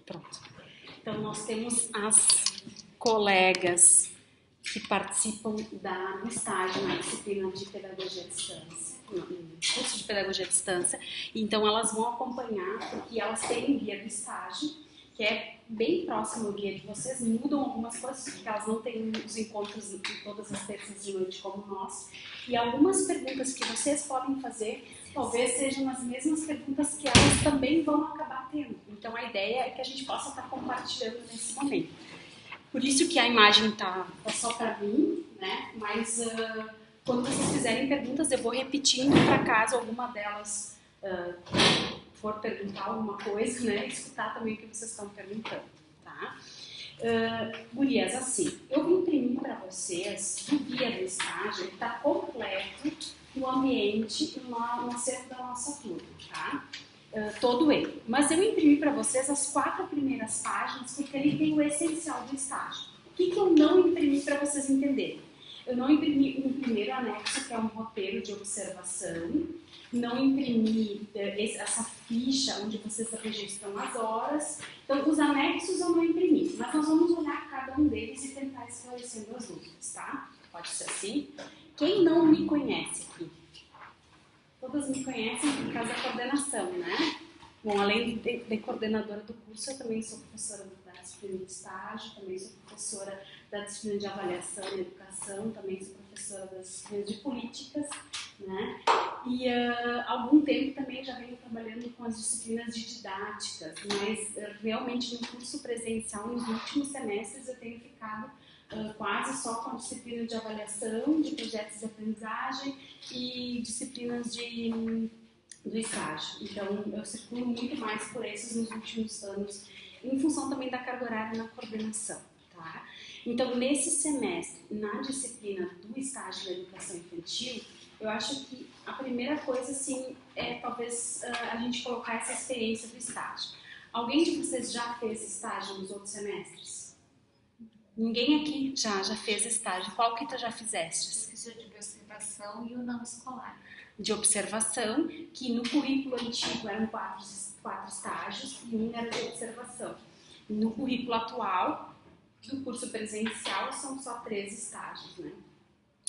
Pronto. Então, nós temos as colegas que participam do estágio na disciplina de Pedagogia à Distância, no curso de Pedagogia à Distância. Então, elas vão acompanhar, porque elas têm o guia do estágio, que é bem próximo ao guia de vocês, mudam algumas coisas, porque elas não têm os encontros todas as terças de noite como nós, e algumas perguntas que vocês podem fazer, talvez sejam as mesmas perguntas que elas também vão acabar tendo. Então, a ideia é que a gente possa estar compartilhando nesse momento. Por isso que a imagem tá só para mim, né? Mas quando vocês fizerem perguntas, eu vou repetindo para caso alguma delas for perguntar alguma coisa, né? Escutar também o que vocês estão perguntando, tá? Gurias, assim, eu vou imprimir para vocês o guia do estágio, ele está completo no ambiente, no acervo da nossa turma, tá? Todo ele. Mas eu imprimi para vocês as 4 primeiras páginas, porque ele tem o essencial do estágio. O que eu não imprimi para vocês entenderem? Eu não imprimi um primeiro anexo, que é um roteiro de observação, não imprimi essa ficha onde vocês registram as horas. Então, os anexos eu não imprimi, mas nós vamos olhar cada um deles e tentar esclarecendo as dúvidas, tá? Pode ser assim? Quem não me conhece aqui? Todas me conhecem por causa da coordenação, né? Bom, além de coordenadora do curso, eu também sou professora da disciplina de estágio, também sou professora da disciplina de avaliação e educação, também sou professora das disciplinas de políticas, né? E há algum tempo também já venho trabalhando com as disciplinas de didáticas, mas realmente no curso presencial, nos últimos semestres, eu tenho ficado quase só com a disciplina de avaliação, de projetos de aprendizagem e disciplinas do estágio. Então, eu circulo muito mais por esses nos últimos anos, em função também da carga horária na coordenação, tá? Então, nesse semestre, na disciplina do estágio da educação infantil, eu acho que a primeira coisa, assim, é talvez a gente colocar essa experiência do estágio. Alguém de vocês já fez estágio nos outros semestres? Ninguém aqui já fez estágio. Qual que tu já fizeste? Eu fiz o de observação e o não escolar. De observação, que no currículo antigo eram 4 estágios e um era de observação. No currículo atual, do curso presencial, são só 3 estágios, né?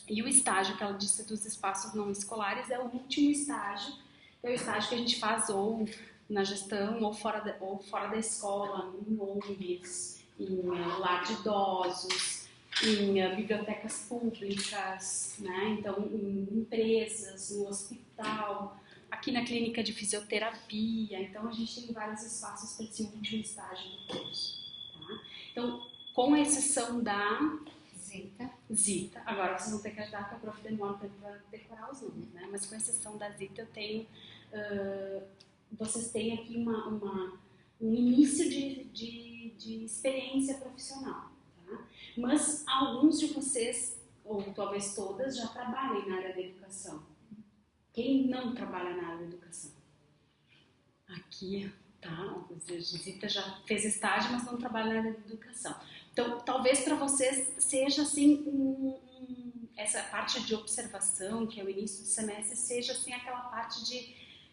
E o estágio, que ela disse dos espaços não escolares, é o último estágio, é o estágio que a gente faz ou na gestão ou fora da escola, em ONGs, em lar de idosos, em bibliotecas públicas, né? Então em empresas, no hospital, aqui na clínica de fisioterapia. Então a gente tem vários espaços para esse último estágio do curso, tá? Então, com exceção da Zita, agora vocês vão ter que ajudar com a prof. Demora para decorar os nomes, né? Mas com exceção da Zita, eu tenho, vocês têm aqui um início de experiência profissional, tá? Mas alguns de vocês, ou talvez todas, já trabalhem na área da educação. Quem não trabalha na área da educação? Aqui, tá? A Zita já fez estágio, mas não trabalha na área da educação. Então, talvez para vocês seja assim, essa parte de observação, que é o início do semestre, seja assim aquela parte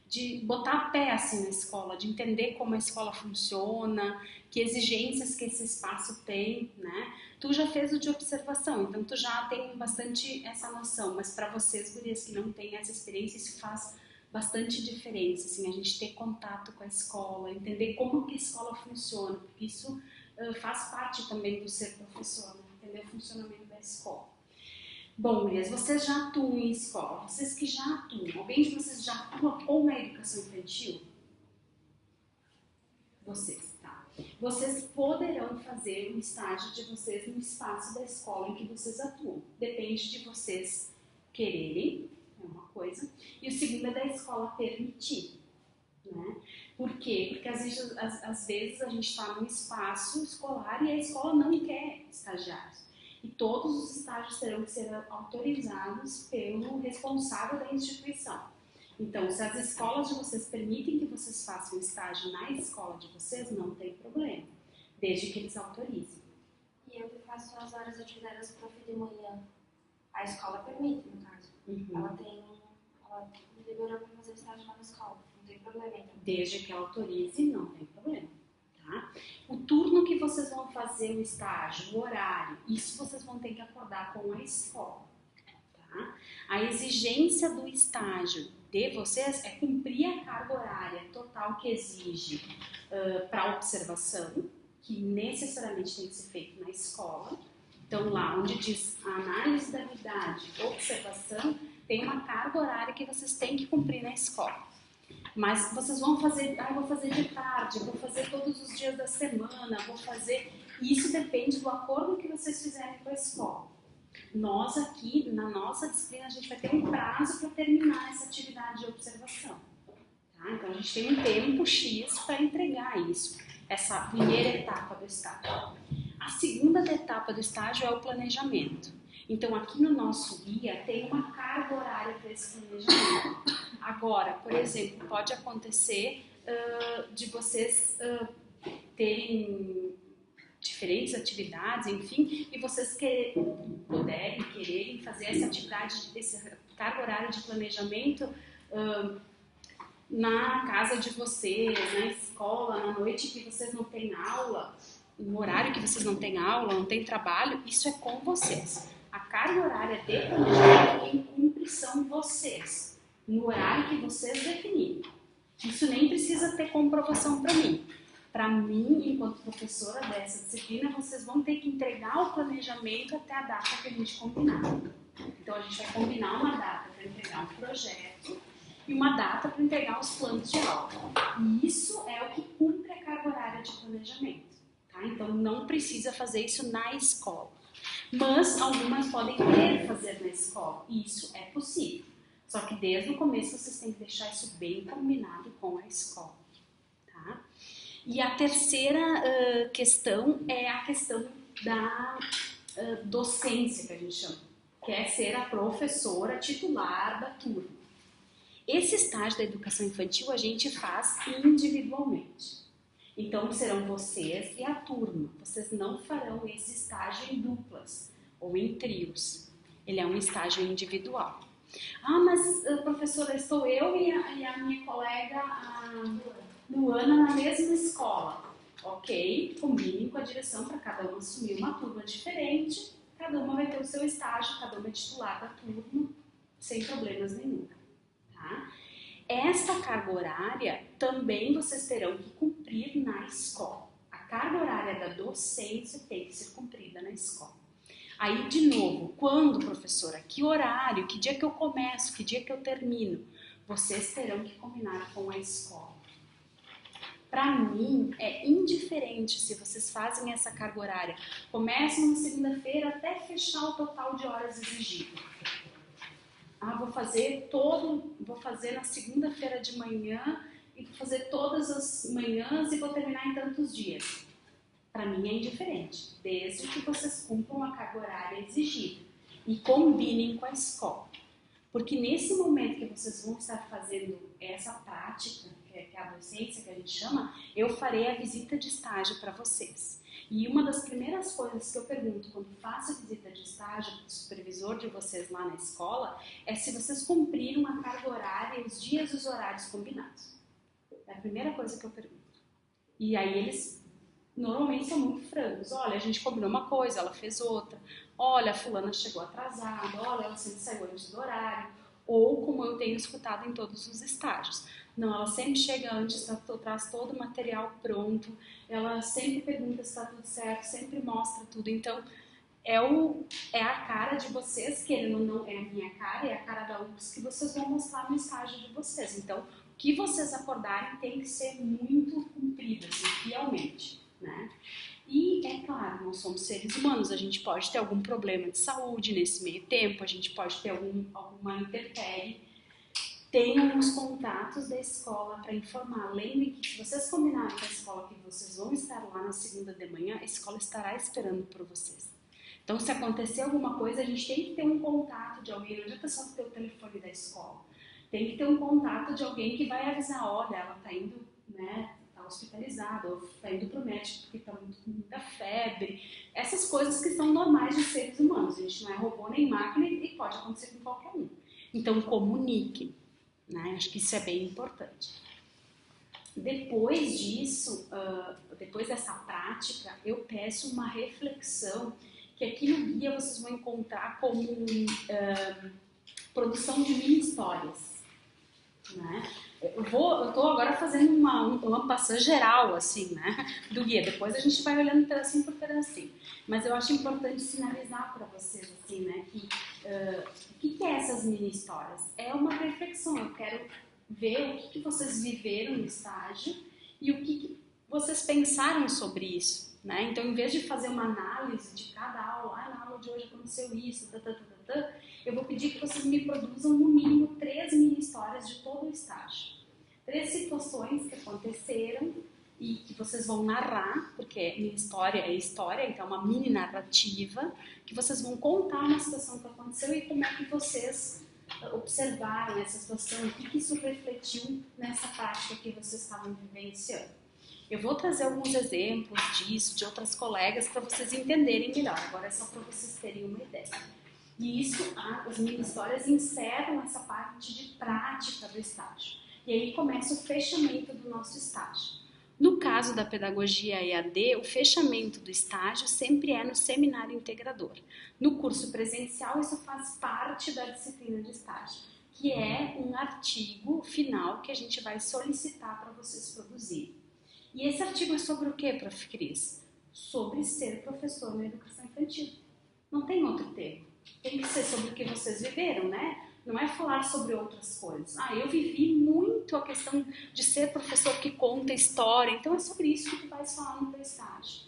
de botar pé assim na escola, de entender como a escola funciona, que exigências que esse espaço tem, né? Tu já fez o de observação, então tu já tem bastante essa noção, mas para vocês, gurias, que não têm essa experiência, isso faz bastante diferença, assim, a gente ter contato com a escola, entender como que a escola funciona, porque isso faz parte também do ser professor, né? Entender o funcionamento da escola. Bom, gurias, vocês já atuam em escola, vocês que já atuam, alguém de vocês já atua ou na educação infantil? Vocês, tá. Vocês poderão fazer o estágio de vocês no espaço da escola em que vocês atuam. Depende de vocês quererem, é uma coisa, e o segundo é da escola permitir, né? Por quê? Porque às vezes a gente está num espaço escolar e a escola não quer estagiários. E todos os estágios terão que ser autorizados pelo responsável da instituição. Então, se as escolas de vocês permitem que vocês façam estágio na escola de vocês, não tem problema, desde que eles autorizem. E eu que faço as horas atividades prof de manhã, a escola permite, no caso. Uhum. Ela me liberou para fazer estágio lá na escola, não tem problema. Então. Desde que autorize, não tem problema, tá? vocês vão fazer o estágio, o horário, isso vocês vão ter que acordar com a escola. Tá? A exigência do estágio de vocês é cumprir a carga horária total que exige para observação, que necessariamente tem que ser feito na escola. Então, lá onde diz a análise da unidade, observação, tem uma carga horária que vocês têm que cumprir na escola. Mas vocês vão fazer, eu vou fazer de tarde, eu vou fazer todos os dias da semana, vou fazer... Isso depende do acordo que vocês fizerem com a escola. Nós aqui, na nossa disciplina, a gente vai ter um prazo para terminar essa atividade de observação. Tá? Então, a gente tem um tempo X para entregar isso, essa primeira etapa do estágio. A segunda etapa do estágio é o planejamento. Então, aqui no nosso guia tem uma carga horária para esse planejamento. Agora, por exemplo, pode acontecer de vocês terem diferentes atividades, enfim, e vocês quererem fazer essa atividade, essa carga horária de planejamento na casa de vocês, na escola, na noite que vocês não têm aula, no horário que vocês não têm aula, não têm trabalho, isso é com vocês. A carga horária de planejamento quem cumpre são vocês, no horário que vocês definirem. Isso nem precisa ter comprovação para mim. Para mim, enquanto professora dessa disciplina, vocês vão ter que entregar o planejamento até a data que a gente combinar. Então, a gente vai combinar uma data para entregar um projeto e uma data para entregar os planos de aula. E isso é o que cumpre a carga horária de planejamento. Tá? Então, não precisa fazer isso na escola. Mas, algumas podem querer fazer na escola. E isso é possível. Só que, desde o começo, vocês têm que deixar isso bem combinado com a escola. Tá? E a terceira questão é a questão da docência, que a gente chama, que é ser a professora titular da turma. Esse estágio da educação infantil a gente faz individualmente. Então, serão vocês e a turma. Vocês não farão esse estágio em duplas ou em trios. Ele é um estágio individual. Ah, mas professora, estou eu e a minha colega Luana na mesma escola. Ok, combinem com a direção para cada uma assumir uma turma diferente. Cada uma vai ter o seu estágio, cada uma é titular da turma, sem problemas nenhum. Tá? Esta carga horária também vocês terão que cumprir na escola. A carga horária da docência tem que ser cumprida na escola. Aí, de novo, quando, professora? Que horário? Que dia que eu começo? Que dia que eu termino? Vocês terão que combinar com a escola. Para mim, é indiferente se vocês fazem essa carga horária. Começam na segunda-feira até fechar o total de horas exigido. Ah, vou fazer na segunda-feira de manhã e vou fazer todas as manhãs e vou terminar em tantos dias. Para mim é indiferente, desde que vocês cumpram a carga horária exigida e combinem com a escola. Porque nesse momento que vocês vão estar fazendo essa prática, que é a docência que a gente chama, eu farei a visita de estágio para vocês. E uma das primeiras coisas que eu pergunto quando faço a visita de estágio para o supervisor de vocês lá na escola é se vocês cumpriram a carga horária, os dias e os horários combinados. É a primeira coisa que eu pergunto. E aí eles normalmente são muito francos. Olha, a gente combinou uma coisa, ela fez outra. Olha, a fulana chegou atrasada. Olha, ela sempre saiu antes do horário. Ou, como eu tenho escutado em todos os estágios. Não, ela sempre chega antes, traz todo o material pronto. Ela sempre pergunta se está tudo certo, sempre mostra tudo. Então, é a cara de vocês, querendo ou não, é a minha cara, é a cara da UFS que vocês vão mostrar no estágio de vocês. Então, o que vocês acordarem tem que ser muito cumprido, assim, fielmente. Né? E é claro, nós somos seres humanos, a gente pode ter algum problema de saúde nesse meio tempo, a gente pode ter alguma intempérie. Tenham os contatos da escola para informar. Lembrem que se vocês combinarem com a escola que vocês vão estar lá na segunda de manhã, a escola estará esperando por vocês. Então, se acontecer alguma coisa, a gente tem que ter um contato de alguém, não adianta só ter o telefone da escola. Tem que ter um contato de alguém que vai avisar, olha, ela está indo, né? Hospitalizado, ou está indo para o médico porque está com muita febre, essas coisas que são normais de seres humanos, a gente não é robô nem máquina e pode acontecer com qualquer um. Então comunique, né? Acho que isso é bem importante. Depois disso, depois dessa prática, eu peço uma reflexão, que aqui no guia vocês vão encontrar como produção de mini histórias, né? Eu estou agora fazendo uma passagem geral, assim, né, do guia. Depois a gente vai olhando pedacinho por pedacinho. Mas eu acho importante sinalizar para vocês, assim, né, que o que é essas mini histórias? É uma reflexão. Eu quero ver o que vocês viveram no estágio e o que vocês pensaram sobre isso, né? Então, em vez de fazer uma análise de cada aula, na aula de hoje aconteceu isso, eu vou pedir que vocês me produzam no mínimo 3 mini histórias de todo o estágio. 3 situações que aconteceram e que vocês vão narrar, porque minha história é história, então é uma mini narrativa, que vocês vão contar uma situação que aconteceu e como é que vocês observaram essa situação, o que isso refletiu nessa prática que vocês estavam vivenciando. Eu vou trazer alguns exemplos disso, de outras colegas, para vocês entenderem melhor. Agora é só para vocês terem uma ideia. E isso, as mini histórias encerram essa parte de prática do estágio. E aí começa o fechamento do nosso estágio. No caso da pedagogia EAD, o fechamento do estágio sempre é no seminário integrador. No curso presencial, isso faz parte da disciplina de estágio, que é um artigo final que a gente vai solicitar para vocês produzirem. E esse artigo é sobre o que, Prof. Cris? Sobre ser professor na educação infantil. Não tem outro termo. Tem que ser sobre o que vocês viveram, né? Não é falar sobre outras coisas. Eu vivi muito a questão de ser professor que conta história, então é sobre isso que tu vais falar no teu estágio.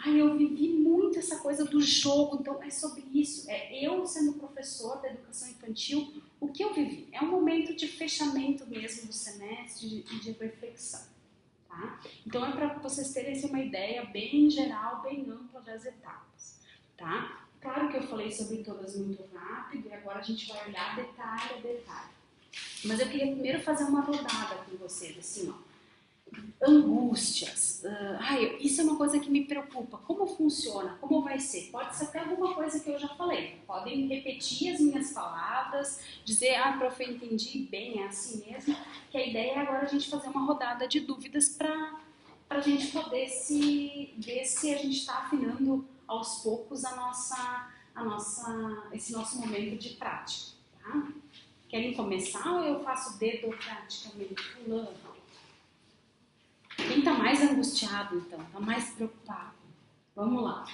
Eu vivi muito essa coisa do jogo, então é sobre isso. É eu sendo professor da educação infantil, o que eu vivi. É um momento de fechamento mesmo do semestre e de reflexão. Tá? Então é para vocês terem uma ideia bem geral, bem ampla das etapas. Tá? Claro que eu falei sobre todas muito rápido e agora a gente vai olhar detalhe a detalhe. Mas eu queria primeiro fazer uma rodada com vocês, assim, ó. Angústias. Isso é uma coisa que me preocupa. Como funciona? Como vai ser? Pode ser até alguma coisa que eu já falei. Podem repetir as minhas palavras, dizer, prof, eu entendi bem, é assim mesmo. Que a ideia é agora a gente fazer uma rodada de dúvidas para a gente poder ver se a gente está afinando aos poucos esse nosso momento de prática. Tá? Querem começar ou eu faço dedo praticamente pulando? Quem está mais angustiado, então? Está mais preocupado? Vamos lá.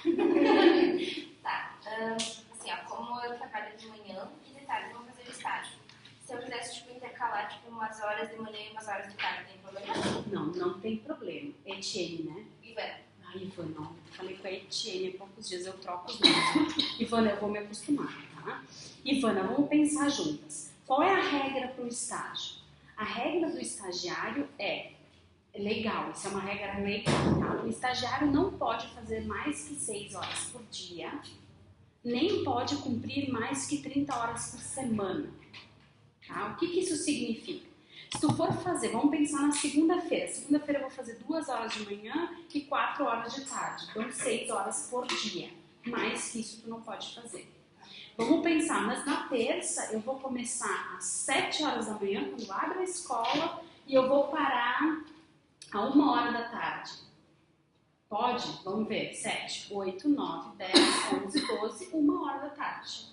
Tá. Assim, como eu trabalho de manhã, que detalhes eu vou fazer o estágio? Se eu quisesse, intercalar, umas horas de manhã e umas horas de tarde, tem problema? Não tem problema. Etienne, né? Ivana. Ivana, não. Falei com a Etienne há poucos dias, eu troco os nomes. Ivana, eu vou me acostumar, tá? Ivana, vamos pensar juntas. Qual é a regra para o estágio? A regra do estagiário é legal, isso é uma regra legal, tá? O estagiário não pode fazer mais que 6 horas por dia, nem pode cumprir mais que 30 horas por semana. Tá? O que isso significa? Se tu for fazer, vamos pensar na segunda-feira. Segunda-feira eu vou fazer 2 horas de manhã e 4 horas de tarde. Então 6 horas por dia. Mais que isso tu não pode fazer. Vamos pensar, mas na terça eu vou começar às 7 horas da manhã, quando abre a escola, e eu vou parar a 1 hora da tarde. Pode? Vamos ver. 7, 8, 9, 10, 11, 12, 1 hora da tarde.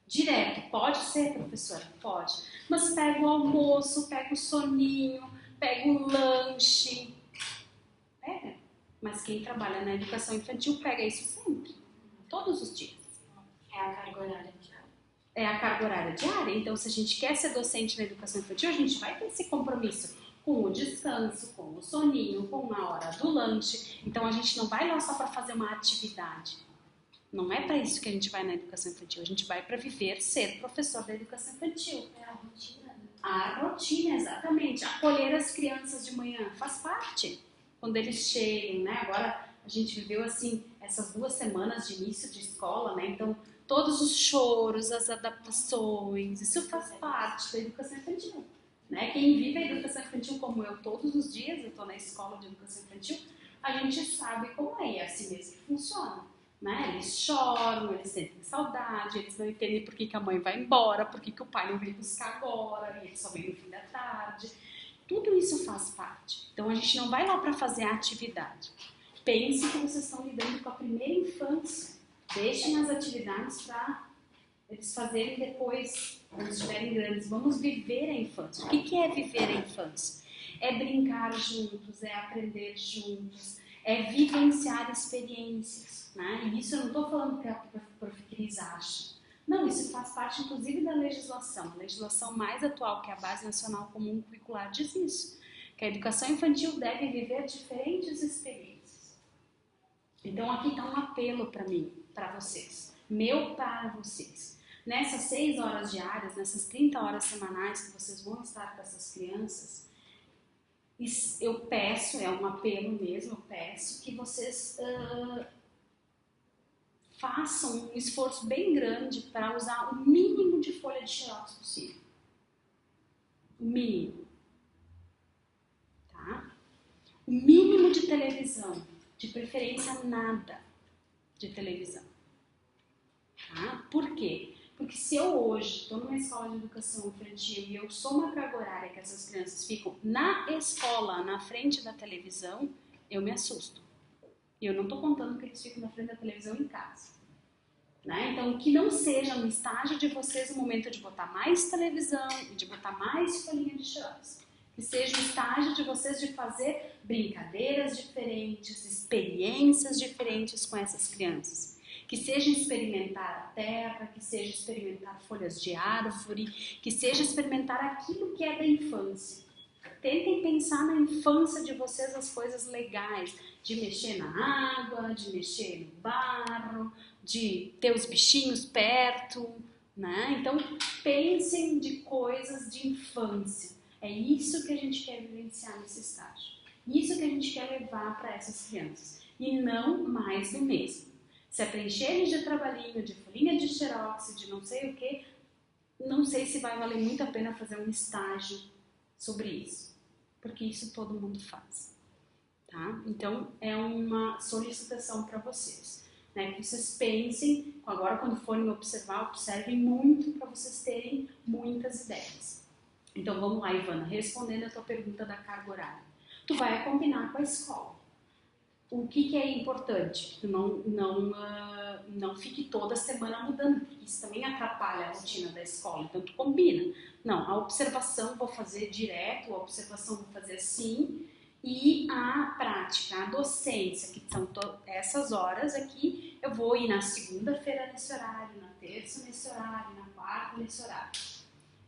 Direto. Pode ser, professora? Pode. Mas pega o almoço, pega o soninho, pega o lanche. Pega. Mas quem trabalha na educação infantil pega isso sempre. Todos os dias. É a carga horária diária. É a carga horária diária. Então, se a gente quer ser docente na educação infantil, a gente vai ter esse compromisso com o descanso, com o soninho, com a hora do lanche. Então, a gente não vai lá só para fazer uma atividade. Não é para isso que a gente vai na educação infantil. A gente vai para viver, ser professor da educação infantil. É a rotina, né? A rotina, exatamente. Acolher as crianças de manhã faz parte. Quando eles chegam, né? Agora, a gente viveu, assim, essas 2 semanas de início de escola, né? Então, todos os choros, as adaptações, isso faz parte da educação infantil. Né? Quem vive a educação infantil como eu todos os dias, eu estou na escola de educação infantil, a gente sabe como é, e é assim mesmo que funciona. Né? Eles choram, eles sentem saudade, eles não entendem por que a mãe vai embora, por que o pai não vem buscar agora, e ele só vem no fim da tarde. Tudo isso faz parte. Então a gente não vai lá para fazer a atividade. Pense que vocês estão lidando com a primeira infância. Deixem as atividades para eles fazerem depois, quando estiverem grandes. Vamos viver a infância. O que é viver a infância? É brincar juntos, é aprender juntos, é vivenciar experiências. Né? E isso eu não estou falando que a Prof. Cris acha. Não, isso faz parte, inclusive, da legislação. A legislação mais atual, que é a Base Nacional Comum Curricular, diz isso. Que a educação infantil deve viver diferentes experiências. Então, aqui está um apelo para mim, para vocês. Meu para vocês. Nessas 6 horas diárias, nessas 30 horas semanais que vocês vão estar com essas crianças, eu peço, é um apelo mesmo, eu peço que vocês façam um esforço bem grande para usar o mínimo de folha de xerox possível. O mínimo. Tá? O mínimo de televisão. De preferência, nada de televisão. Tá? Por quê? Porque se eu hoje estou numa escola de educação infantil e eu sou uma carga horária que essas crianças ficam na escola, na frente da televisão, eu me assusto. E eu não estou contando que eles ficam na frente da televisão em casa. Né? Então, que não seja no estágio de vocês o momento de botar mais televisão e de botar mais folhinha de xerox. Que seja o estágio de vocês de fazer brincadeiras diferentes, experiências diferentes com essas crianças. Que seja experimentar a terra, que seja experimentar folhas de árvore, que seja experimentar aquilo que é da infância. Tentem pensar na infância de vocês as coisas legais, de mexer na água, de mexer no barro, de ter os bichinhos perto, né? Então, pensem de coisas de infância. É isso que a gente quer vivenciar nesse estágio. Isso que a gente quer levar para essas crianças. E não mais do mesmo. Se é preencher de trabalhinho, de folhinha de xerox, de não sei o que, não sei se vai valer muito a pena fazer um estágio sobre isso. Porque isso todo mundo faz. Tá? Então, é uma solicitação para vocês. Né? Que vocês pensem, agora quando forem observar, observem muito para vocês terem muitas ideias. Então, vamos lá, Ivana, respondendo a tua pergunta da carga horária. Tu vai combinar com a escola. O que é importante? Tu não fique toda semana mudando, porque isso também atrapalha a rotina da escola. Então, tu combina. Não, a observação vou fazer direto, a observação vou fazer assim, e a prática, a docência, que são essas horas aqui, eu vou ir na segunda-feira nesse horário, na terça nesse horário, na quarta nesse horário.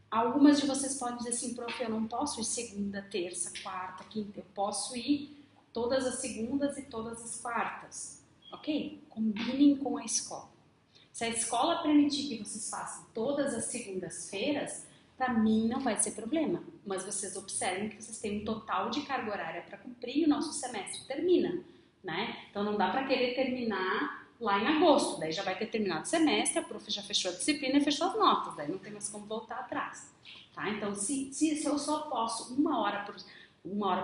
Algumas de vocês podem dizer assim, prof, eu não posso ir segunda, terça, quarta, quinta, eu posso ir todas as segundas e todas as quartas, ok? Combinem com a escola. Se a escola permitir que vocês façam todas as segundas-feiras, para mim não vai ser problema. Mas vocês observem que vocês têm um total de carga horária para cumprir e o nosso semestre termina, né? Então não dá para querer terminar lá em agosto, daí já vai ter terminado o semestre, a prof já fechou a disciplina e fechou as notas, daí não tem mais como voltar atrás, tá? Então se eu só posso uma hora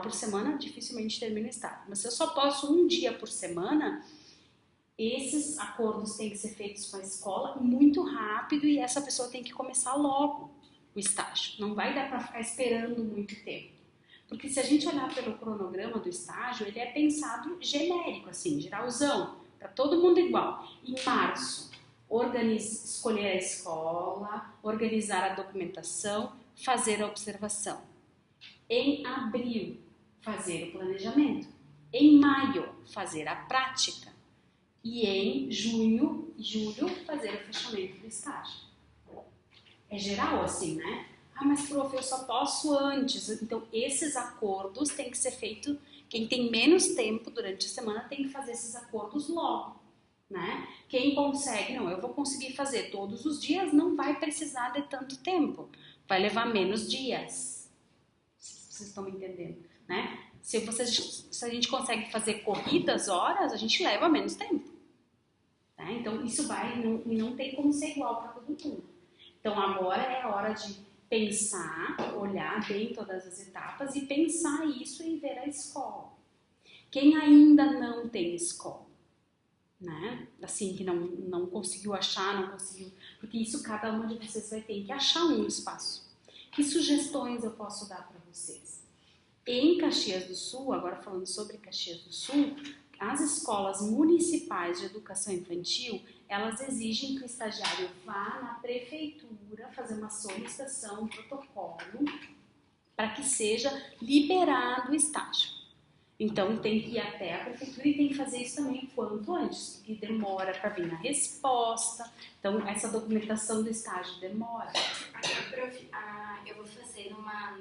por semana, dificilmente termino o estágio. Mas se eu só posso um dia por semana, esses acordos têm que ser feitos com a escola muito rápido e essa pessoa tem que começar logo o estágio. Não vai dar para ficar esperando muito tempo. Porque se a gente olhar pelo cronograma do estágio, ele é pensado genérico, assim, geralzão, para todo mundo igual. Em março, escolher a escola, organizar a documentação, fazer a observação. Em abril, fazer o planejamento. Em maio, fazer a prática. E em junho e julho, fazer o fechamento do estágio. É geral assim, né? Ah, mas prof, eu só posso antes. Então, esses acordos têm que ser feitos. Quem tem menos tempo durante a semana tem que fazer esses acordos logo, né? Quem consegue, não, eu vou conseguir fazer todos os dias, não vai precisar de tanto tempo. Vai levar menos dias. Vocês estão me entendendo, né? Se a gente consegue fazer corridas, horas, a gente leva menos tempo. Tá? Então, isso não tem como ser igual para todo mundo. Então, agora é a hora de pensar, olhar bem todas as etapas e pensar isso e ver a escola. Quem ainda não tem escola, né? Assim, que não conseguiu achar, não conseguiu... Porque isso cada uma de vocês vai ter que achar um espaço. Que sugestões eu posso dar para vocês? Em Caxias do Sul, agora falando sobre Caxias do Sul, as escolas municipais de educação infantil, elas exigem que o estagiário vá na prefeitura fazer uma solicitação, um protocolo, para que seja liberado o estágio. Então tem que ir até a prefeitura e tem que fazer isso também o quanto antes, porque demora para vir a resposta. Então essa documentação do estágio demora. Eu vou fazer numa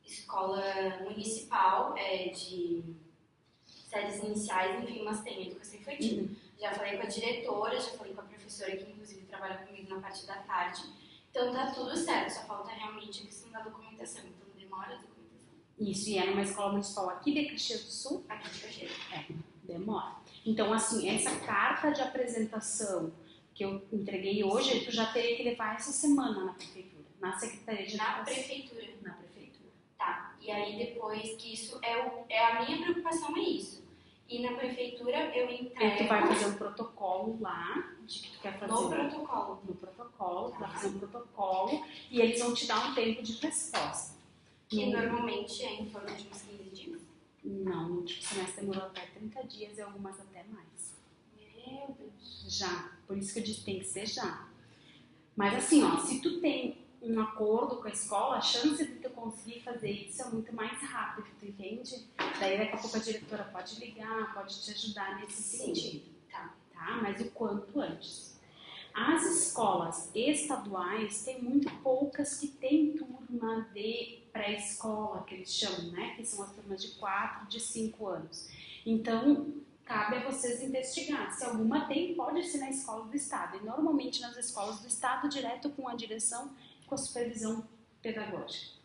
escola municipal de séries iniciais, enfim, mas tem educação infantil. Já falei com a diretora, já falei com a professora que inclusive trabalha comigo na parte da tarde. Então tá tudo certo, só falta realmente a questão da documentação. Então demora a documentação. Isso, e é numa escola municipal aqui de Caxias do Sul? Aqui de Caxias. Demora. Então, assim, essa carta de apresentação que eu entreguei hoje, tu já teria que levar essa semana na prefeitura, na Secretaria de Educação. Na prefeitura? Na prefeitura. Tá, e aí depois que isso a minha preocupação é isso. E na prefeitura eu entrego... Tu vai fazer um protocolo lá, de que tu quer fazer... No protocolo. No protocolo, tu vai fazer um protocolo e eles vão te dar um tempo de resposta. Que normalmente é em torno de uns 15 dias? Não, no último semestre demorou até 30 dias e algumas até mais. Meu Deus. Já, por isso que eu disse tem que ser já. Mas assim, ó, se tu tem um acordo com a escola, a chance de tu conseguir fazer isso é muito mais rápido, tu entende? Daí daqui a pouco a diretora pode ligar, pode te ajudar nesse sentido. Tá? Mas o quanto antes. As escolas estaduais tem muito poucas que têm turma de pré-escola, que eles chamam, né? Que são as turmas de 4, de 5 anos. Então, cabe a vocês investigar. Se alguma tem, pode ser na escola do estado. E normalmente nas escolas do estado, direto com a direção, com a supervisão pedagógica.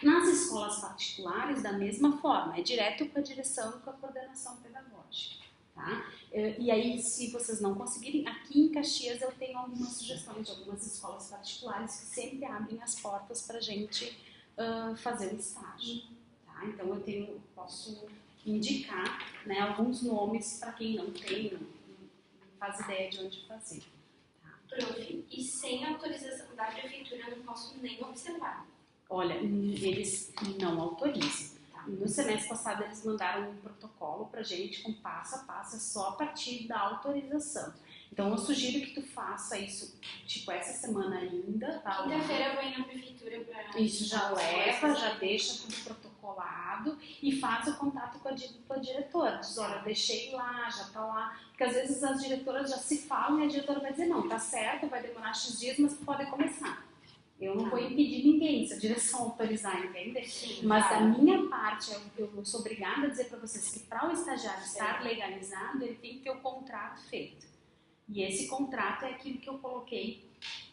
Nas escolas particulares, da mesma forma, é direto com a direção e com a coordenação pedagógica. Tá? E aí, se vocês não conseguirem, aqui em Caxias eu tenho algumas sugestões de algumas escolas particulares que sempre abrem as portas para a gente fazer o estágio. Tá? Então eu posso indicar, né, alguns nomes para quem não tem, não faz ideia de onde fazer. Tá? Prof, e sem autorização da prefeitura eu não posso nem observar? Olha, eles não autorizam. No semestre passado eles mandaram um protocolo pra gente com passo a passo, só a partir da autorização. Então eu sugiro que tu faça isso, tipo, essa semana ainda, tá? Quinta-feira eu vou ir na prefeitura pra... Isso, já leva, já deixa tudo protocolado e faz o contato com a diretora. Diz, olha, deixei lá, já tá lá. Porque às vezes as diretoras já se falam e a diretora vai dizer, não, tá certo, vai demorar X dias, mas tu pode começar. Eu não vou impedir ninguém, se a direção autorizar, entende? Sim, mas a minha parte, eu sou obrigada a dizer para vocês que para o estagiário estar legalizado, ele tem que ter o contrato feito. E esse contrato é aquilo que eu coloquei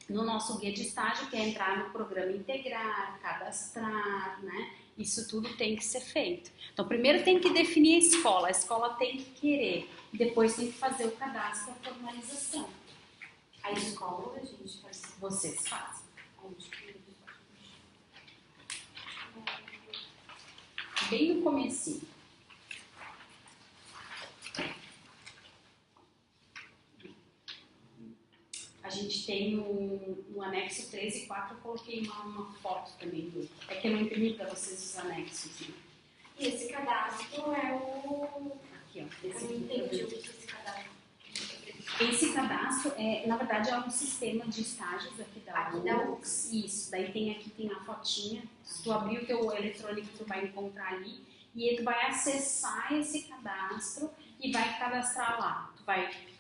no nosso guia de estágio, que é entrar no programa Integrar, cadastrar, né? Isso tudo tem que ser feito. Então, primeiro tem que definir a escola tem que querer, depois tem que fazer o cadastro e a formalização. A escola a gente faz. Vocês fazem. Bem no comecinho. A gente tem no anexo 3 e 4, eu coloquei uma foto também. É que eu não imprimi para vocês os anexos. Né? E esse cadastro é o... Aqui, ó. Eu não entendi o que é esse cadastro. Esse cadastro, na verdade, é um sistema de estágios aqui da UX. Isso, daí tem a fotinha. Se tu abrir o teu eletrônico, tu vai encontrar ali. E aí tu vai acessar esse cadastro e vai cadastrar lá. Tu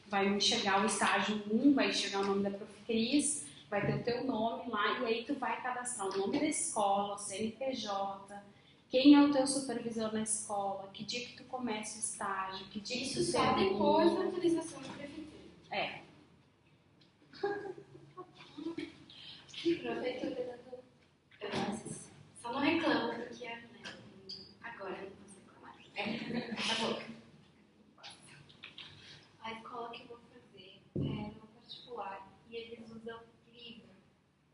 vai enxergar o estágio 1, vai enxergar o nome da Prof. Cris, vai ter o teu nome lá. E aí tu vai cadastrar o nome da escola, o CNPJ, quem é o teu supervisor na escola, que dia que tu começa o estágio, que dia que tu só termina. Depois da autorização da prefeitura. Prefeitura só não reclama porque agora não consigo reclamar. Tá bom. A escola que eu vou fazer é no particular e eles usam livro.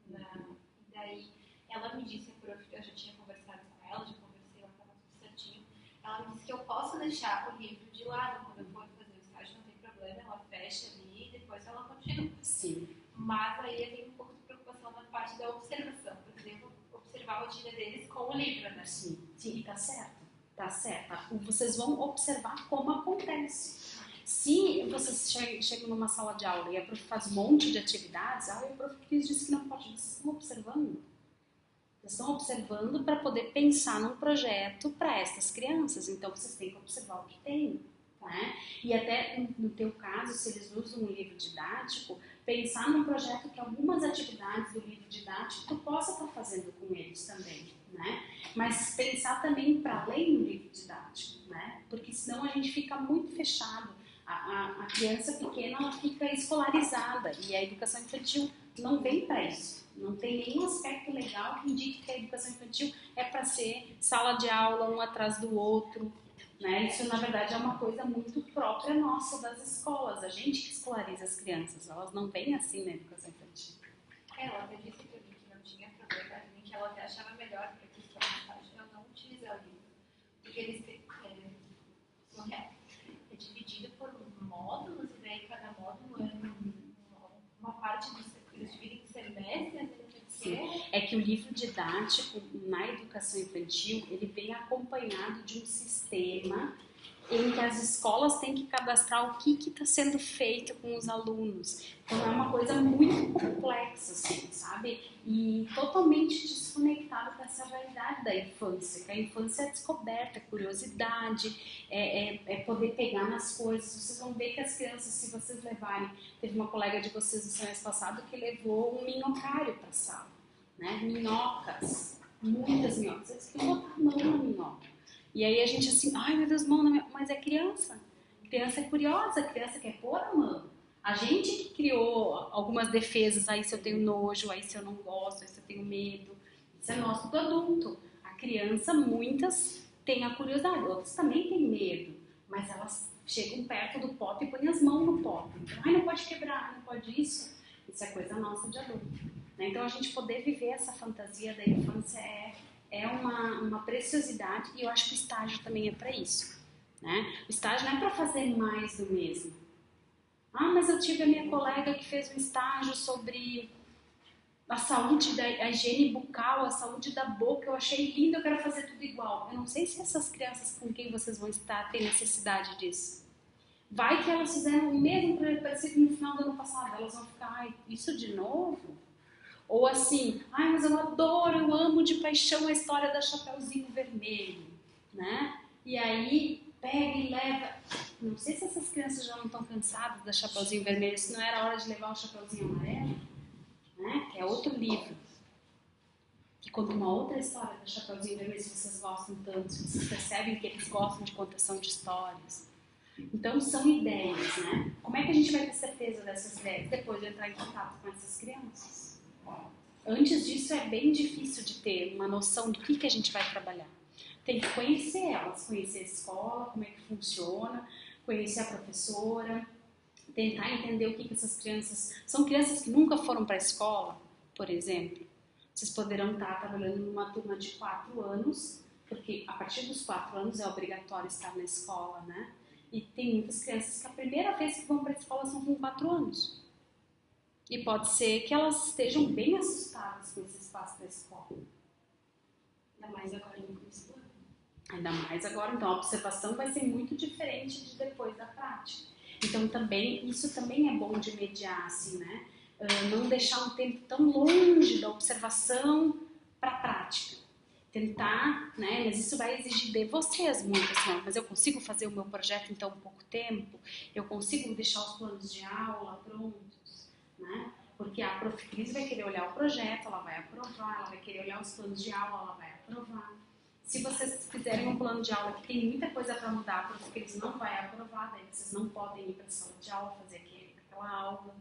E daí ela me disse, eu já tinha conversado com ela, já conversei, ela estava tudo certinho. Ela me disse que eu posso deixar o livro de lado quando eu for fazer o estágio, não tem problema, ela fecha ali e depois ela continua. Sim. Mas aí eu tenho um pouco de preocupação na parte da observação. Por exemplo, observar observar a rotina deles com o livro, né? Sim, sim, e tá certo. Tá certo. Vocês vão observar como acontece. Se vocês chegam numa sala de aula e a prof faz um monte de atividades, o prof Cris disse que não pode, vocês estão observando. Vocês estão observando para poder pensar num projeto para essas crianças. Então, vocês têm que observar o que tem. Né? E até no teu caso, se eles usam um livro didático, pensar num projeto que algumas atividades do livro didático tu possa estar fazendo com eles também, né? Mas pensar também para além do livro didático, né? Porque senão a gente fica muito fechado. A criança pequena ela fica escolarizada e a educação infantil não vem para isso. Não tem nenhum aspecto legal que indique que a educação infantil é para ser sala de aula um atrás do outro. Né? Isso, na verdade, é uma coisa muito própria nossa das escolas. A gente que escolariza as crianças, elas não vêm assim na educação infantil. Ela até disse para mim que não tinha problema, que ela até achava melhor para a questão da parte eu não utilizar o livro. Porque eles é dividido por módulos, e daí cada módulo é uma parte dos eles dividem em semestres. Sim. É que o livro didático na educação infantil ele vem acompanhado de um sistema em que as escolas têm que cadastrar o que está sendo feito com os alunos. Então é uma coisa muito complexa, assim, sabe? E totalmente desconectada dessa realidade da infância, que a infância é descoberta, é curiosidade, é poder pegar nas coisas. Vocês vão ver que as crianças, se vocês levarem, teve uma colega de vocês no semestre passado que levou um minhocário para a sala, né? Minhocas, muitas minhocas. Eles queriam botar a mão na minhoca. E aí a gente assim, ai meu Deus, mão na minha... mas é criança. Criança é curiosa, criança quer pôr a mão. A gente que criou algumas defesas, aí se eu tenho nojo, aí se eu não gosto, aí se eu tenho medo. Isso é nosso do adulto. A criança, muitas têm a curiosidade, outras também têm medo. Mas elas chegam perto do pote e põem as mãos no pote. Então, ai, não pode quebrar, não pode isso. Isso é coisa nossa de adulto. Então a gente poder viver essa fantasia da infância é uma preciosidade e eu acho que o estágio também é para isso. Né? O estágio não é para fazer mais do mesmo. Ah, mas eu tive a minha colega que fez um estágio sobre a saúde, a higiene bucal, a saúde da boca, eu achei lindo, eu quero fazer tudo igual. Eu não sei se essas crianças com quem vocês vão estar têm necessidade disso. Vai que elas fizeram o mesmo parecido no final do ano passado, elas vão ficar, ai, isso de novo? Ou assim, ai, mas eu adoro, eu amo de paixão a história da Chapeuzinho Vermelho, né? E aí, pega e leva... Não sei se essas crianças já não estão cansadas da Chapeuzinho Vermelho, se não era hora de levar o Chapeuzinho Amarelo, né? Que é outro livro, que conta uma outra história da Chapeuzinho Vermelho, se vocês gostam tanto, se vocês percebem que eles gostam de contação de histórias. Então, são ideias, né? Como é que a gente vai ter certeza dessas ideias? Depois de entrar em contato com essas crianças. Antes disso, é bem difícil de ter uma noção do que a gente vai trabalhar. Tem que conhecer elas, conhecer a escola, como é que funciona, conhecer a professora, tentar entender o que essas crianças... São crianças que nunca foram para a escola, por exemplo. Vocês poderão estar trabalhando numa turma de 4 anos, porque a partir dos 4 anos é obrigatório estar na escola, né? E tem muitas crianças que a primeira vez que vão para a escola são com 4 anos. E pode ser que elas estejam bem assustadas com esse espaço da escola. Ainda mais agora no começo do ano. Ainda mais agora, então a observação vai ser muito diferente de depois da prática. Então também, isso também é bom de mediar, assim, né? Não deixar um tempo tão longe da observação para a prática. Tentar, né? Mas isso vai exigir de vocês muito, assim, mas eu consigo fazer o meu projeto em tão pouco tempo? Eu consigo deixar os planos de aula prontos, né? Porque a Prof. Cris vai querer olhar o projeto, ela vai aprovar, ela vai querer olhar os planos de aula, ela vai aprovar. Se vocês fizerem um plano de aula que tem muita coisa para mudar, a Prof. Cris não vai aprovar, daí vocês não podem ir para a sala de aula fazer aquela aula.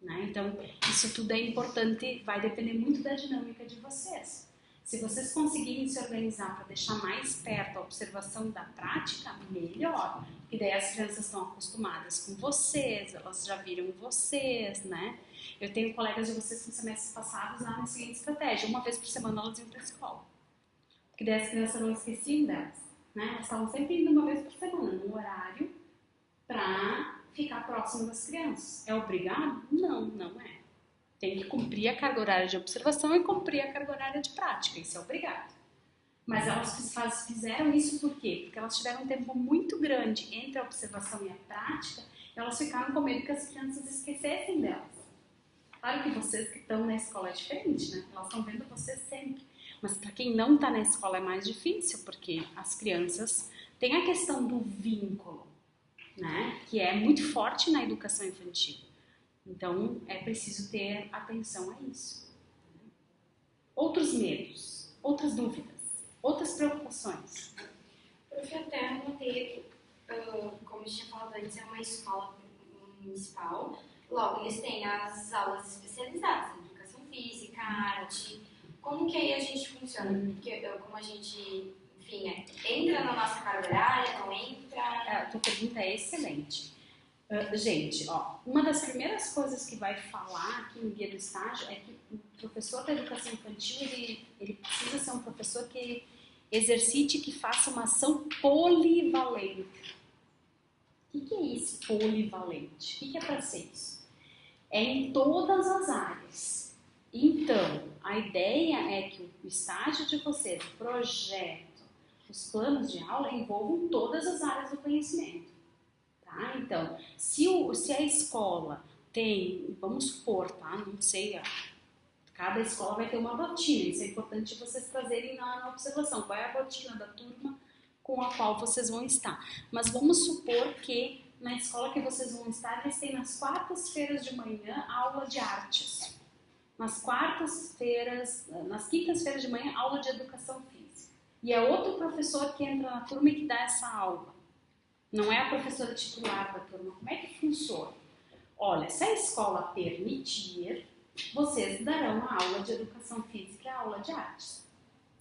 Né? Então, isso tudo é importante, vai depender muito da dinâmica de vocês. Se vocês conseguirem se organizar para deixar mais perto a observação da prática, melhor. Porque daí as crianças estão acostumadas com vocês, elas já viram vocês, né? Eu tenho colegas de vocês com semestres passados lá na seguinte estratégia. Uma vez por semana elas iam para a escola. Porque daí as crianças não esqueciam delas, né? Elas estavam sempre indo uma vez por semana, num horário, para ficar próximo das crianças. É obrigado? Não, não é. Tem que cumprir a carga horária de observação e cumprir a carga horária de prática, isso é obrigado. Mas elas fizeram isso por quê? Porque elas tiveram um tempo muito grande entre a observação e a prática, e elas ficaram com medo que as crianças esquecessem delas. Claro que vocês que estão na escola é diferente, né? Elas estão vendo vocês sempre. Mas para quem não está na escola é mais difícil, porque as crianças têm a questão do vínculo, né? Que é muito forte na educação infantil. Então, é preciso ter atenção a isso. Outros medos, outras dúvidas, outras preocupações. Eu até anotei, como eu tinha falado antes, é uma escola municipal. Logo, eles têm as aulas especializadas, educação física, arte. Como que aí a gente funciona? Porque como a gente, enfim, entra na nossa carga horária, não entra? A tua pergunta é excelente. Gente, ó, uma das primeiras coisas que vai falar aqui no guia do estágio é que o professor da educação infantil, ele precisa ser um professor que exercite, que faça uma ação polivalente. O que é isso, polivalente? O que é para ser isso? É em todas as áreas. Então, a ideia é que o estágio de vocês, o projeto, os planos de aula envolvam todas as áreas do conhecimento. Tá? Então, se a escola tem, vamos supor, tá? Não sei, cada escola vai ter uma rotina, isso é importante vocês trazerem na observação, qual é a rotina da turma com a qual vocês vão estar. Mas vamos supor que na escola que vocês vão estar, eles têm nas quartas-feiras de manhã aula de artes. Nas quintas-feiras de manhã, aula de educação física. E é outro professor que entra na turma e que dá essa aula. Não é a professora titular da turma. Como é que funciona? Olha, se a escola permitir, vocês darão a aula de educação física e a aula de artes.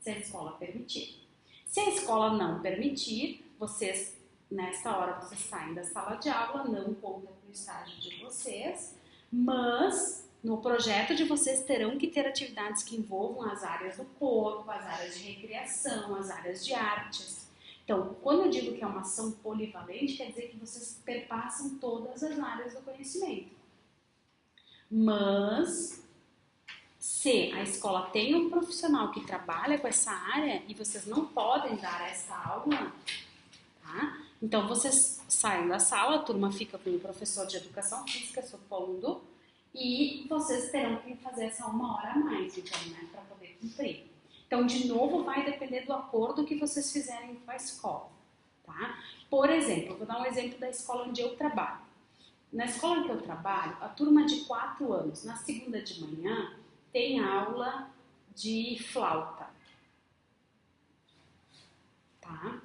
Se a escola permitir. Se a escola não permitir, vocês, nesta hora, vocês saem da sala de aula, não conta para o estágio de vocês, mas no projeto de vocês terão que ter atividades que envolvam as áreas do corpo, as áreas de recreação, as áreas de artes. Então, quando eu digo que é uma ação polivalente, quer dizer que vocês perpassam todas as áreas do conhecimento. Mas, se a escola tem um profissional que trabalha com essa área e vocês não podem dar essa aula, tá? Então, vocês saem da sala, a turma fica com o professor de educação física, supondo, e vocês terão que fazer essa 1 hora a mais, então, né, para poder cumprir. Então, de novo, vai depender do acordo que vocês fizerem com a escola, tá? Por exemplo, vou dar um exemplo da escola onde eu trabalho. Na escola em que eu trabalho, a turma de 4 anos, na segunda de manhã, tem aula de flauta, tá?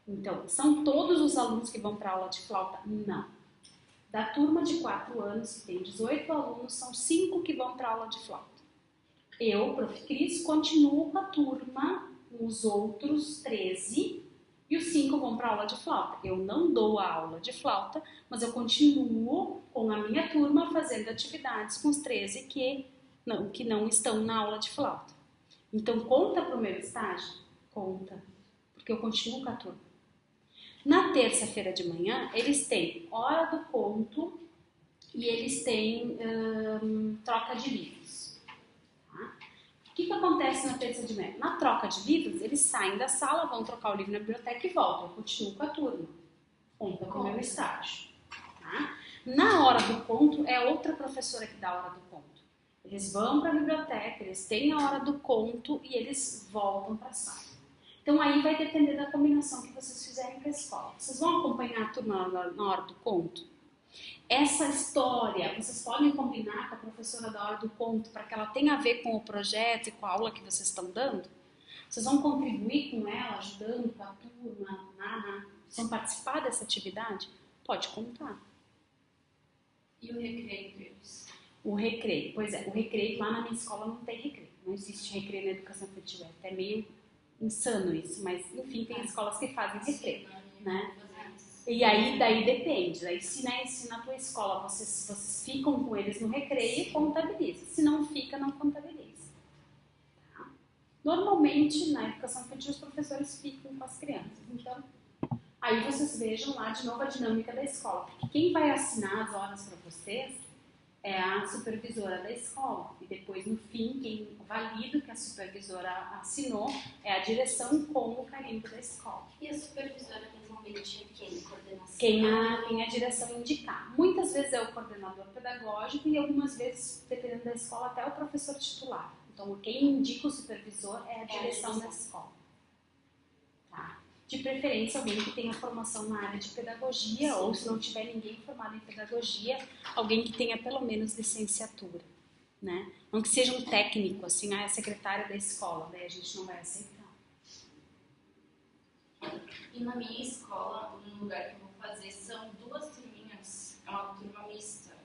Então, são todos os alunos que vão para a aula de flauta? Não. Da turma de 4 anos, que tem 18 alunos, são 5 que vão para a aula de flauta. Eu, Prof. Cris, continuo com a turma, com os outros 13, e os 5 vão para a aula de flauta. Eu não dou a aula de flauta, mas eu continuo com a minha turma fazendo atividades com os 13 que não estão na aula de flauta. Então, conta para o meu estágio? Conta, porque eu continuo com a turma. Na terça-feira de manhã, eles têm hora do conto e eles têm troca de livros. Tá? O que acontece na terça de manhã? Na troca de livros, eles saem da sala, vão trocar o livro na biblioteca e voltam. Eu continuo com a turma. Conta com o meu estágio. Tá? Na hora do conto, é outra professora que dá a hora do conto. Eles vão para a biblioteca, eles têm a hora do conto e eles voltam para a sala. Então, aí vai depender da combinação que vocês fizerem com a escola. Vocês vão acompanhar a turma na hora do conto? Essa história, vocês podem combinar com a professora da hora do conto para que ela tenha a ver com o projeto e com a aula que vocês estão dando? Vocês vão contribuir com ela, ajudando com a turma? Vocês vão participar dessa atividade? Pode contar. E o recreio deles? O recreio, pois é, o recreio lá na minha escola não tem recreio. Não existe recreio na educação infantil, é até meio insano isso, mas enfim, tem escolas que fazem recreio, né? E aí, daí depende, daí se na tua escola vocês ficam com eles no recreio, contabiliza, se não fica, não contabiliza. Tá? Normalmente, na educação infantil, os professores ficam com as crianças, então, aí vocês vejam lá de novo a dinâmica da escola, porque quem vai assinar as horas para vocês é a supervisora da escola. E depois, no fim, quem valida o que a supervisora assinou é a direção com o carimbo da escola. E a supervisora normalmente é quem? Coordenação? Quem a direção indicar. Muitas vezes é o coordenador pedagógico e algumas vezes, dependendo da escola, até o professor titular. Então, quem indica o supervisor é a direção da escola. Tá? De preferência, alguém que tenha formação na área de pedagogia, ou se não tiver ninguém formado em pedagogia, alguém que tenha pelo menos licenciatura, né? Não que seja um técnico, assim, é secretária da escola, daí a gente não vai aceitar. E na minha escola, no lugar que eu vou fazer, são 2 turminhas, é uma turma mista.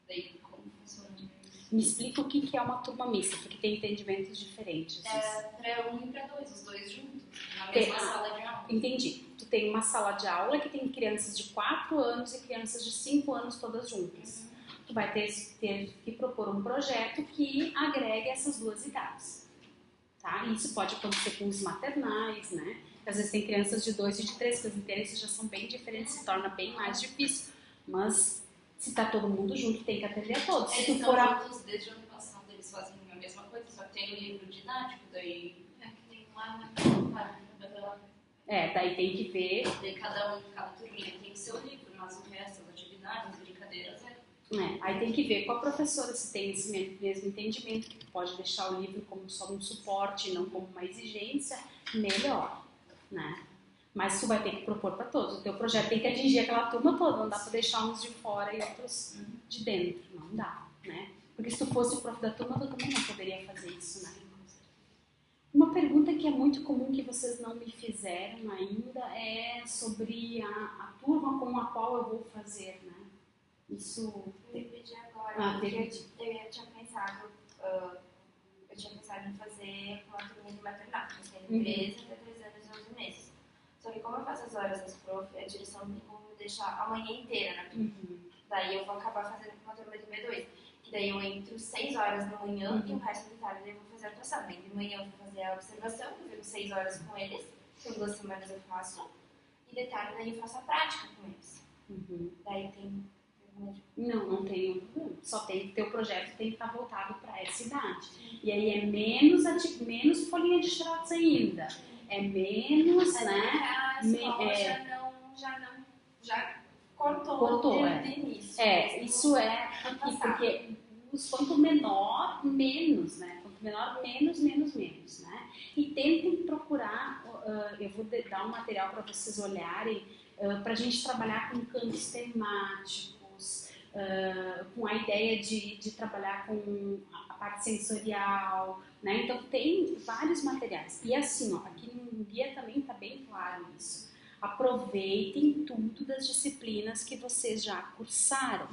Daí, como funciona isso? Me explica o que é uma turma mista, porque tem entendimentos diferentes. É para 1 e para 2, os dois juntos, na mesma sala de aula. Entendi. Tu tem uma sala de aula que tem crianças de 4 anos e crianças de 5 anos todas juntas. Tu vai ter que propor um projeto que agregue essas 2 idades. Tá? E isso pode acontecer com os maternais, né? Às vezes tem crianças de 2 e de 3, que os interesses já são bem diferentes, se torna bem mais difícil. Mas se tá todo mundo junto, tem que atender a todos. Eles estão juntos desde o ano passado, eles fazem a mesma coisa, só que tem o livro didático, daí É que tem lá na daí tem que ver. Daí cada turminha tem o seu livro, mas o resto, as atividades, as brincadeiras, Aí tem que ver com a professora se tem esse mesmo entendimento, que tu pode deixar o livro como só um suporte, não como uma exigência, melhor, né? Mas tu vai ter que propor para todos. O teu projeto tem que atingir aquela turma toda, não dá para deixar uns de fora e outros de dentro, não dá, né? Porque se tu fosse o prof da turma, tu também não poderia fazer isso, né? Uma pergunta que é muito comum que vocês não me fizeram ainda é sobre a turma com a qual eu vou fazer, né? Isso... Eu pedi agora, entendi. eu tinha pensado em fazer uma turma de matemática, que tem 13 até 3 anos e 11 meses. Só que como eu faço as horas das prof, a direção tem como me deixar a manhã inteira na turma. Daí eu vou acabar fazendo uma turma de B2. Que daí eu entro 6 horas da manhã e o resto da tarde eu vou fazer a atuação. Daí de manhã eu vou fazer a observação, eu fico 6 horas com eles, por 2 semanas eu faço, e de tarde daí eu faço a prática com eles. Daí tem... Não tem um problema. Só tem que ter o projeto tem que estar voltado para essa idade. E aí é menos folhinha de xerox ainda. É menos, né? A escola já cortou desde o início. Isso é porque quanto menor, menos, né? Quanto menor, menos, né? E tentem procurar, eu vou dar um material para vocês olharem, para a gente trabalhar com campos temáticos, com a ideia de trabalhar com a parte sensorial, né? Então tem vários materiais. E assim, aqui no guia também está bem claro isso. Aproveitem tudo das disciplinas que vocês já cursaram.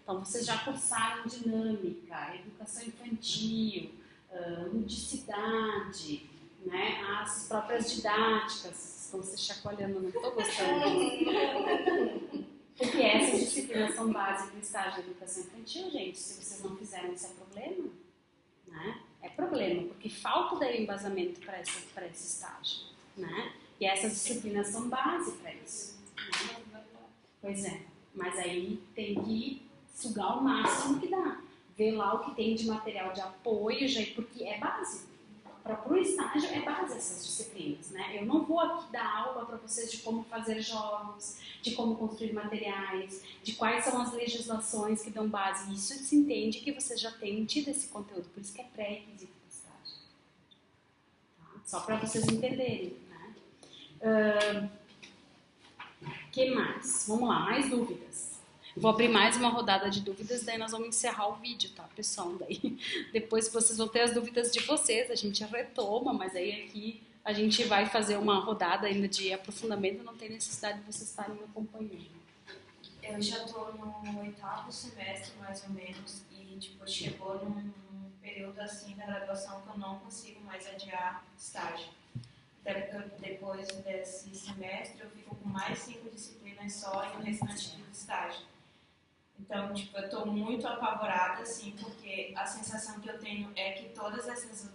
Então, vocês já cursaram dinâmica, educação infantil, ludicidade, né? As próprias didáticas. Estão se chacoalhando, não estou gostando disso. Porque essas disciplinas são base do estágio de educação infantil, gente. Se vocês não fizeram, isso é problema, né? É problema, porque falta daí embasamento para esse estágio, né? E essas disciplinas são base para isso, né? Pois é, mas aí tem que sugar o máximo que dá. Ver lá o que tem de material de apoio, porque é base. Para o estágio é base essas disciplinas, né? Eu não vou aqui dar aula para vocês de como fazer jogos, de como construir materiais, de quais são as legislações que dão base. Isso se entende que vocês já têm tido esse conteúdo, por isso que é pré-requisito do estágio. Tá? Só para vocês entenderem, né? Que mais? Vamos lá, mais dúvidas. Vou abrir mais uma rodada de dúvidas, daí nós vamos encerrar o vídeo, tá, pessoal? Daí, depois vocês vão ter as dúvidas de vocês, a gente retoma, mas aí aqui a gente vai fazer uma rodada ainda de aprofundamento, não tem necessidade de vocês estarem me acompanhando. Eu já estou no 8º semestre, mais ou menos, e tipo, chegou num período assim da graduação que eu não consigo mais adiar estágio. Até porque depois desse semestre eu fico com mais 5 disciplinas só e o restante do estágio. Então, tipo, eu estou muito apavorada, assim, porque a sensação que eu tenho é que todas essas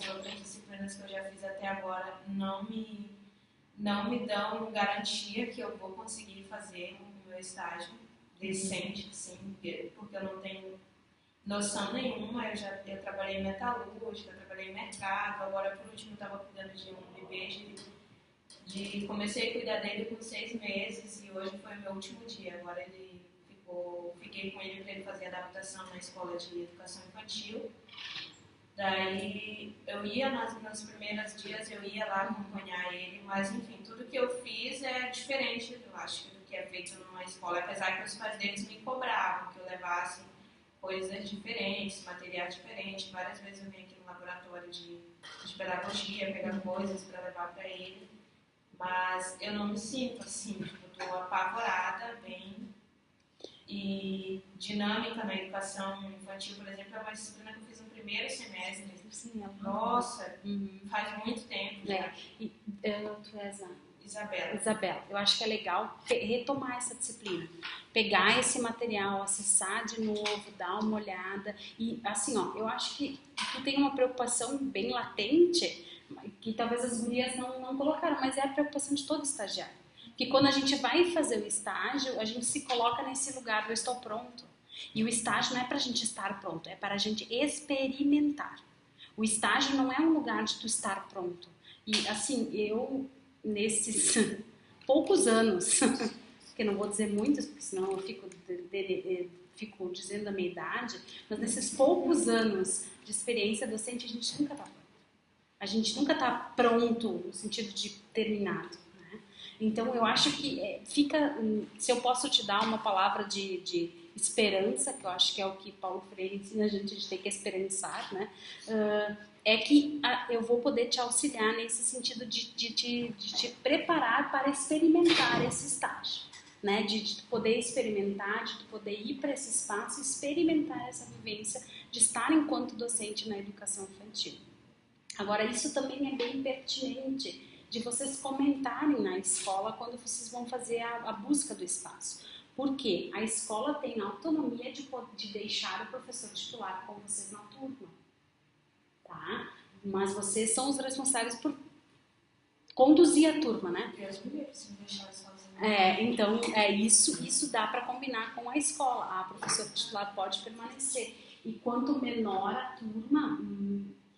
outras disciplinas que eu já fiz até agora não me dão garantia que eu vou conseguir fazer o meu estágio decente, assim, porque eu não tenho noção nenhuma. Eu trabalhei em metalúrgica, trabalhei em mercado, agora por último eu estava cuidando de um bebê, comecei a cuidar dele com 6 meses e hoje foi o meu último dia. Agora fiquei com ele para ele fazer adaptação na escola de educação infantil. Daí eu ia nos primeiros dias, eu ia lá acompanhar ele, mas enfim, tudo que eu fiz é diferente, eu acho, do que é feito numa escola, apesar que os pais deles me cobravam que eu levasse coisas diferentes, materiais diferentes. Várias vezes eu venho aqui no laboratório de pedagogia, pegar coisas para levar para ele, mas eu não me sinto assim, eu estou apavorada, bem. E dinâmica na educação infantil, por exemplo, é uma disciplina que eu fiz no primeiro semestre. Sim, Nossa, faz muito tempo já. E tu és a Isabela, eu acho que é legal retomar essa disciplina, pegar esse material, acessar de novo, dar uma olhada e assim, ó, eu acho que tu tem uma preocupação bem latente que talvez as gurias não colocaram, mas é a preocupação de todo estagiário, que quando a gente vai fazer o estágio, a gente se coloca nesse lugar do estou pronto, e o estágio não é para a gente estar pronto, é para a gente experimentar. O estágio não é um lugar de tu estar pronto. E assim, eu nesses poucos anos, que não vou dizer muitos, porque senão eu fico dizendo a minha idade, mas nesses poucos anos de experiência docente, a gente nunca está pronto. A gente nunca está pronto no sentido de terminado. Né? Então, eu acho que se eu posso te dar uma palavra de esperança, que eu acho que é o que Paulo Freire ensina a gente ter que esperançar, né? É que eu vou poder te auxiliar nesse sentido de te preparar para experimentar esse estágio, né? De poder experimentar, de poder ir para esse espaço e experimentar essa vivência de estar enquanto docente na educação infantil. Agora, isso também é bem pertinente de vocês comentarem na escola quando vocês vão fazer a busca do espaço. Porque a escola tem autonomia de deixar o professor titular com vocês na turma. Tá? Mas vocês são os responsáveis por conduzir a turma, né? Deus me livre se me deixar sozinha. Então, isso dá para combinar com a escola. A professora titular pode permanecer. E quanto menor a turma,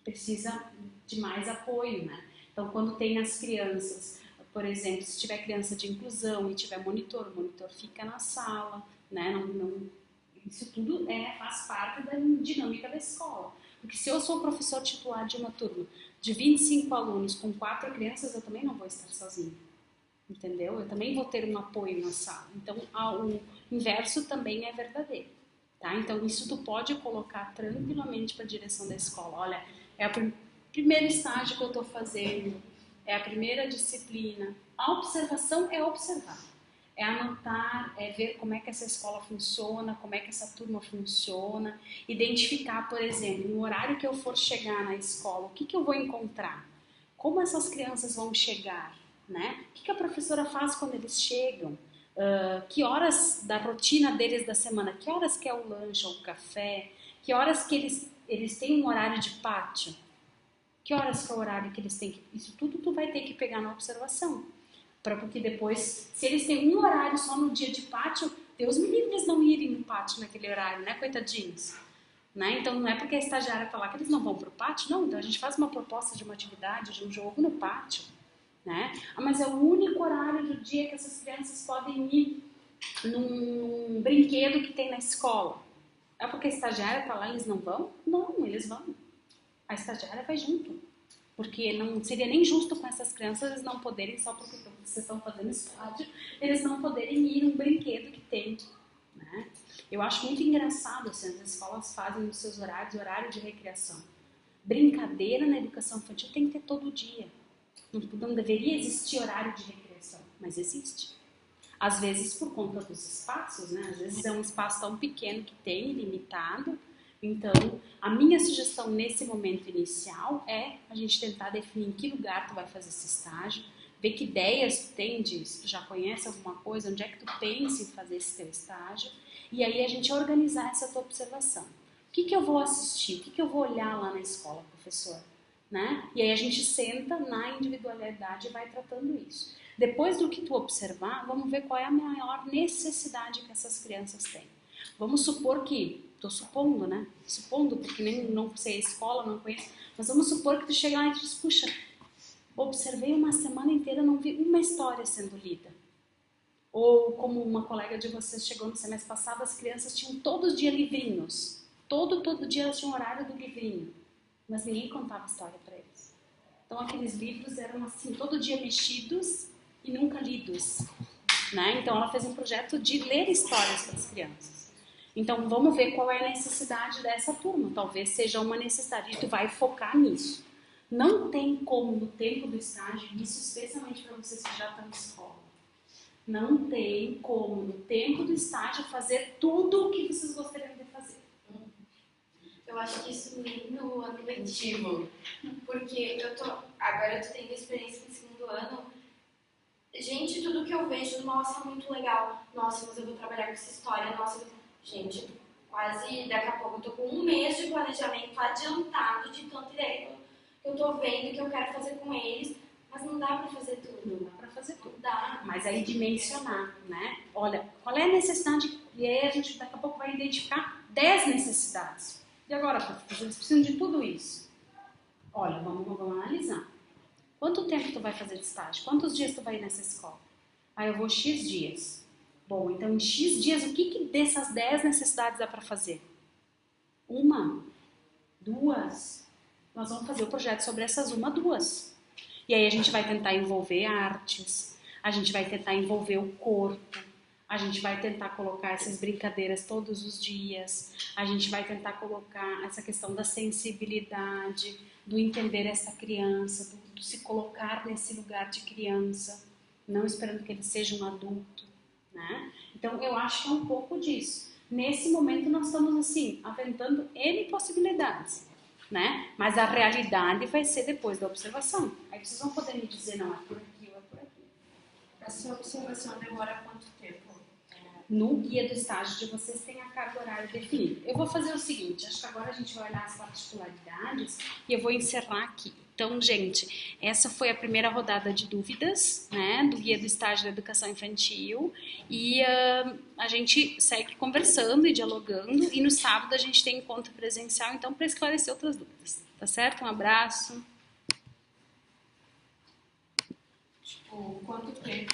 precisa de mais apoio, né? Então, quando tem as crianças, por exemplo, se tiver criança de inclusão e tiver monitor, o monitor fica na sala, né? Isso tudo faz parte da dinâmica da escola. Porque se eu sou professor titular de uma turma de 25 alunos com 4 crianças, eu também não vou estar sozinha. Entendeu? Eu também vou ter um apoio na sala. Então, o inverso também é verdadeiro. Tá? Então, isso tu pode colocar tranquilamente para a direção da escola. Olha, é o primeiro estágio que eu estou fazendo, é a primeira disciplina. A observação é observar. É anotar, é ver como é que essa escola funciona, como é que essa turma funciona, identificar, por exemplo, no horário que eu for chegar na escola, o que eu vou encontrar, como essas crianças vão chegar, né? O que a professora faz quando eles chegam, que horas da rotina deles da semana, que horas que é o lanche ou o café, que horas que eles têm um horário de pátio, que horas que é o horário que eles têm que... Isso tudo tu vai ter que pegar na observação. Porque depois, se eles têm um horário só no dia de pátio, Deus me livre eles não irem no pátio naquele horário, né, coitadinhos? Né? Então, não é porque a estagiária está lá que eles não vão para o pátio, não. Então, a gente faz uma proposta de uma atividade, de um jogo no pátio. Né? Mas é o único horário do dia que essas crianças podem ir num brinquedo que tem na escola. É porque a estagiária está lá e eles não vão? Não, eles vão. A estagiária vai junto. Porque não seria nem justo com essas crianças eles não poderem, só porque vocês estão fazendo estágio, eles não poderem ir num brinquedo que tem. Né? Eu acho muito engraçado, assim, as escolas fazem nos seus horários, horário de recreação. Brincadeira na educação infantil tem que ter todo dia. Não deveria existir horário de recreação, mas existe. Às vezes por conta dos espaços, né? Às vezes é um espaço tão pequeno que tem, limitado. Então, a minha sugestão nesse momento inicial é a gente tentar definir em que lugar tu vai fazer esse estágio, ver que ideias tu tem se tu já conhece alguma coisa, onde é que tu pensa em fazer esse teu estágio, e aí a gente organizar essa tua observação. O que eu vou assistir? O que eu vou olhar lá na escola, professor? Né? E aí a gente senta na individualidade e vai tratando isso. Depois do que tu observar, vamos ver qual é a maior necessidade que essas crianças têm. Vamos supor que, estou supondo, né? Supondo, porque nem não sei a escola, não conheço, mas vamos supor que tu chega lá e diz, puxa, observei uma semana inteira, não vi uma história sendo lida. Ou como uma colega de vocês chegou no semestre passado, as crianças tinham todo dia livrinhos. Todo dia elas tinham horário do livrinho. Mas ninguém contava história para eles. Então aqueles livros eram assim, todo dia mexidos e nunca lidos. Né? Então ela fez um projeto de ler histórias para as crianças. Então vamos ver qual é a necessidade dessa turma. Talvez seja uma necessidade e tu vai focar nisso. Não tem como no tempo do estágio, isso especialmente para vocês que já estão na escola, não tem como no tempo do estágio fazer tudo o que vocês gostariam de fazer. Eu acho que isso nem no ano letivo, porque agora eu tô tendo experiência no segundo ano. Gente, tudo que eu vejo, nossa, muito legal. Nossa, mas eu vou trabalhar com essa história. Nossa, gente, quase daqui a pouco eu tô com um mês de planejamento adiantado de tanta ideia que eu tô vendo que eu quero fazer com eles, mas não dá pra fazer tudo. Não dá para fazer tudo. Não dá. Mas aí dimensionar, né? Olha, qual é a necessidade? E aí a gente daqui a pouco vai identificar 10 necessidades. E agora, professor, eles precisam de tudo isso. Olha, vamos analisar. Quanto tempo tu vai fazer de estágio? Quantos dias tu vai ir nessa escola? Ah, eu vou X dias. Bom, então em X dias, o que dessas 10 necessidades dá para fazer? Uma? Duas? Nós vamos fazer o projeto sobre essas duas. E aí a gente vai tentar envolver artes, a gente vai tentar envolver o corpo, a gente vai tentar colocar essas brincadeiras todos os dias, a gente vai tentar colocar essa questão da sensibilidade, do entender essa criança, do se colocar nesse lugar de criança, não esperando que ele seja um adulto, né? Então eu acho que é um pouco disso. Nesse momento nós estamos assim, aventando N possibilidades, né? Mas a realidade vai ser depois da observação. Aí vocês vão poder me dizer, não, é por aqui ou é por aqui. Essa observação demora quanto tempo? No guia do estágio de vocês tem a carga horária definida. Eu vou fazer o seguinte, acho que agora a gente vai olhar as particularidades e eu vou encerrar aqui. Então, gente, essa foi a primeira rodada de dúvidas, né, do guia do estágio da educação infantil e a gente segue conversando e dialogando e no sábado a gente tem encontro presencial, então, para esclarecer outras dúvidas. Tá certo? Um abraço. Tipo, quanto tempo